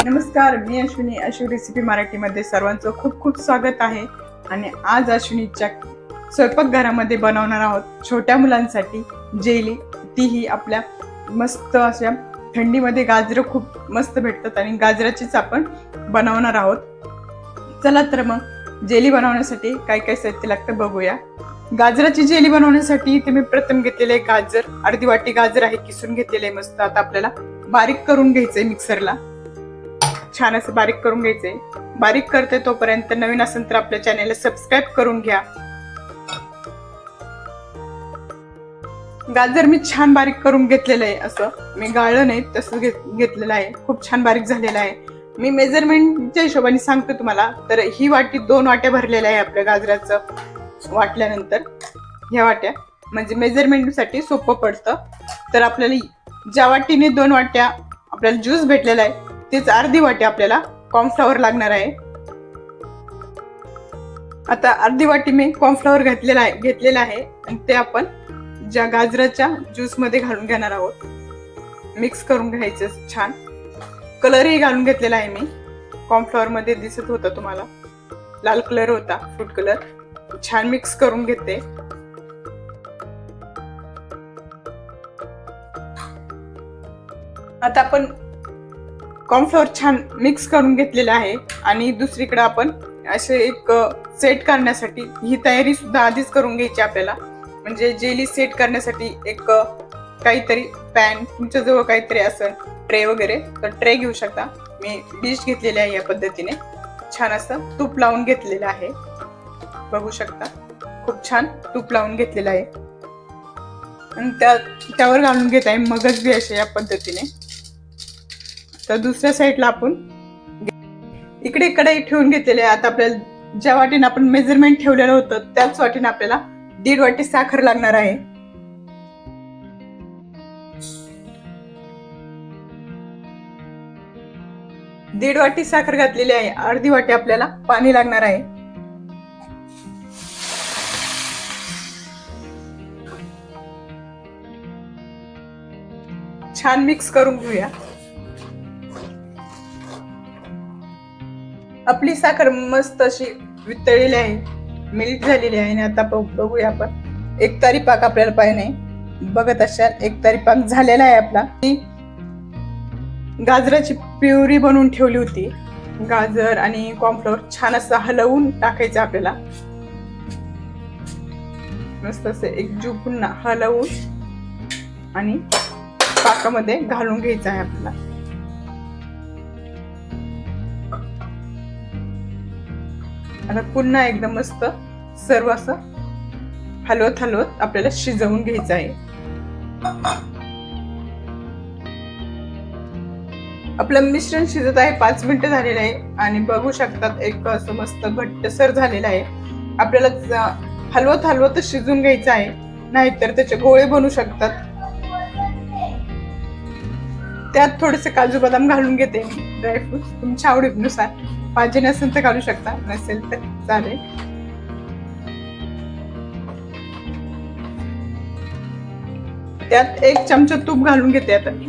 नमस्कार, मी अश्विनी. अश्वी रेसिपी मराठीमध्ये सर्वांचं खूप खूप स्वागत आहे. आणि आज अश्विनीच्या स्वयंपाकघरामध्ये बनवणार आहोत छोट्या मुलांसाठी जेली. तीही आपल्या मस्त अशा थंडीमध्ये गाजरं खूप मस्त भेटतात आणि गाजराचीच आपण बनवणार आहोत. चला तर मग जेली बनवण्यासाठी काय काय साहित्य लागतं बघूया. गाजराची जेली बनवण्यासाठी इथे मी प्रथम घेतलेले आहे गाजर. अर्धी वाटी गाजर आहे, किसून घेतलेले आहे मस्त. आता आपल्याला बारीक करून घ्यायचंय मिक्सरला. छान असं बारीक करून घ्यायचंय. बारीक करते तोपर्यंत नवीन असेल तर आपल्या चॅनलला सबस्क्राईब करून घ्या. गाजर मी छान बारीक करून घेतलेलं आहे. असं मी गाळलं नाही, तसं घेतलेलं आहे. खूप छान बारीक झालेलं आहे. मी मेजरमेंटच्या हिशोबाने सांगते तुम्हाला. तर ही वाटी 2 वाट्या भरलेल्या आहे आपल्या गाजराचं. वाटल्यानंतर ह्या वाट्या म्हणजे मेजरमेंटसाठी सोपं पडतं. तर आपल्याला ज्या वाटीने 2 वाट्या आपल्याला ज्यूस भेटलेला आहे तेच अर्धी वाटी आपल्याला कॉर्नफ्लॉवर लागणार आहे. आता अर्धी वाटी मी कॉर्नफ्लॉवर घेतलेला आहे आणि ते आपण ज्या गाजराच्या ज्यूस मध्ये घालून घेणार आहोत. मिक्स करून घ्यायचं छान. कलरही घालून घेतलेला आहे मी. कॉर्नफ्लॉवर मध्ये दिसत होता तुम्हाला लाल कलर होता, फूड कलर. छान मिक्स करून घेते. आता आपण कॉर्नफ्लॉवर छान मिक्स करून घेतलेला आहे आणि दुसरीकडे आपण असे एक सेट करण्यासाठी ही तयारी सुद्धा आधीच करून घ्यायची आपल्याला. म्हणजे जेली सेट करण्यासाठी एक काहीतरी पॅन तुमच्या जवळ काहीतरी असेल, ट्रे वगैरे, तर ट्रे घेऊ शकता. मी डिश घेतलेली आहे या पद्धतीने. छान असं तूप लावून घेतलेलं आहे, बघू शकता. खूप छान तूप लावून घेतलेलं आहे आणि त्यावर घालून घेत आहे मगज बी अशा या पद्धतीने. तर दुसऱ्या साईडला आपण इकडे कढई ठेवून घेतलेली आहे. आता आपल्याला ज्या वाटीने आपण मेजरमेंट ठेवलेलं होतं त्याच वाटीने आपल्याला 1.5 वाटी साखर लागणार आहे. दीड वाटी साखर घातलेली आहे. अर्धी वाटी आपल्याला पाणी लागणार आहे. छान मिक्स करून घेऊया. आपली साखर मस्त अशी वितळलेली आहे, मेल्ट झालेली आहे. आणि आता बघूया आपण. एकतारी पाक आपल्याला पाहिजे नाही, बघत असाल एकतारी पाक झालेला आहे आपला. गाजराची प्युरी बनवून ठेवली होती. गाजर आणि कॉर्नफ्लॉवर छान असं हलवून टाकायचं आपल्याला. मस्त असं एकजीव पुन्हा हलवून आणि पाकामध्ये घालून घ्यायचं आहे आपल्याला. आता पुन्हा एकदम मस्त सर्व असं हलवत हलवत आपल्याला शिजवून घ्यायचं आहे. आपलं मिश्रण शिजत आहे. 5 मिनिटं झालेलं आहे आणि बघू शकतात एक असं मस्त घट्टसर झालेलं आहे. आपल्याला हलवत हलवत शिजून घ्यायचं आहे, नाहीतर त्याचे गोळे बनू शकतात. त्यात थोडेसे काजू बदाम घालून घेते मी, ड्रायफ्रूट तुमच्या आवडीनुसार. पाहिजे नसेल तर घालू शकता, नसेल तर चालेल. त्यात 1 चमचा तूप घालून घेते आता मी.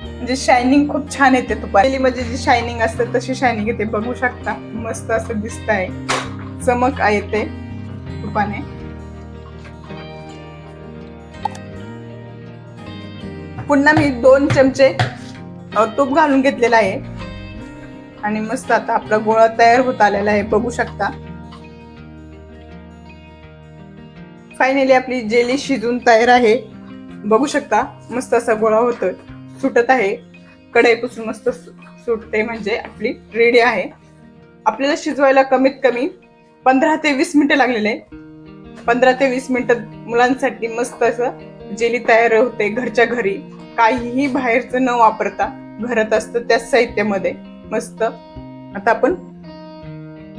म्हणजे शायनिंग खूप छान येते तुपाली. म्हणजे जी शायनिंग असते तशी शायनिंग येते, बघू शकता. मस्त असं दिसत आहे, चमक येते तुपाने. पुन्हा मी 2 चमचे तूप घालून घेतलेला आहे आणि मस्त आता आपला गोळा तयार होत आलेला आहे, बघू शकता. फायनली आपली जेली शिजून तयार आहे, बघू शकता. मस्त असा गोळा होतोय, सुटत आहे. कढईपासून मस्त सुटते, म्हणजे आपली रेडी आहे. आपल्याला शिजवायला कमीत कमी 15 ते 20 मिनिटं लागलेले आहे. 15 ते 20 मिनिटं मुलांसाठी मस्त असं जेली तयार होते घरच्या घरी. काहीही बाहेरचं न वापरता घरात असतं त्याच साहित्यामध्ये मस्त. आता आपण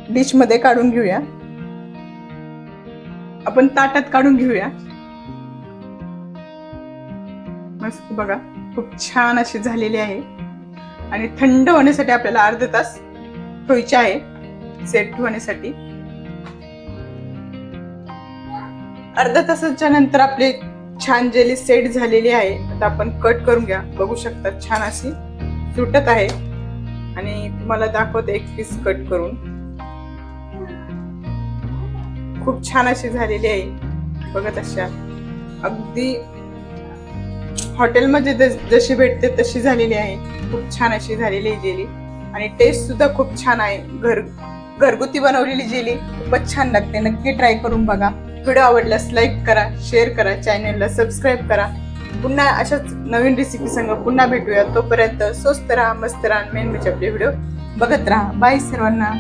डिश मध्ये काढून घेऊया. आपण ताटात काढून घेऊया. मस्त बघा, खूप छान अशी झालेली आहे. आणि थंड होण्यासाठी आपल्याला अर्धा तास ठेवायचे आहे सेट होण्यासाठी. अर्धा तासाच्या नंतर आपली छान जेली सेट झालेली आहे. आता आपण कट करून घ्या. बघू शकता छान अशी सुटत आहे आणि तुम्हाला दाखवते एक पीस कट करून. खूप छान अशी झालेली आहे बघा. तशा अगदी हॉटेलमध्ये जशी भेटते तशी झालेली आहे. खूप छान अशी झालेली आहे जेली आणि टेस्ट सुद्धा खूप छान आहे. घरगुती बनवलेली जेली खूपच छान लागते. नक्की ट्राय करून बघा. व्हिडिओ आवडल्यास लाईक करा, शेअर करा, चॅनलला सबस्क्राईब करा. पुन्हा अशाच नवीन रेसिपी संग पुन्हा भेटूया. तोपर्यंत स्वस्त राहा, मस्त राहा, मेन म्हणजे आपले व्हिडिओ बघत राहा. बाय सर्वांना.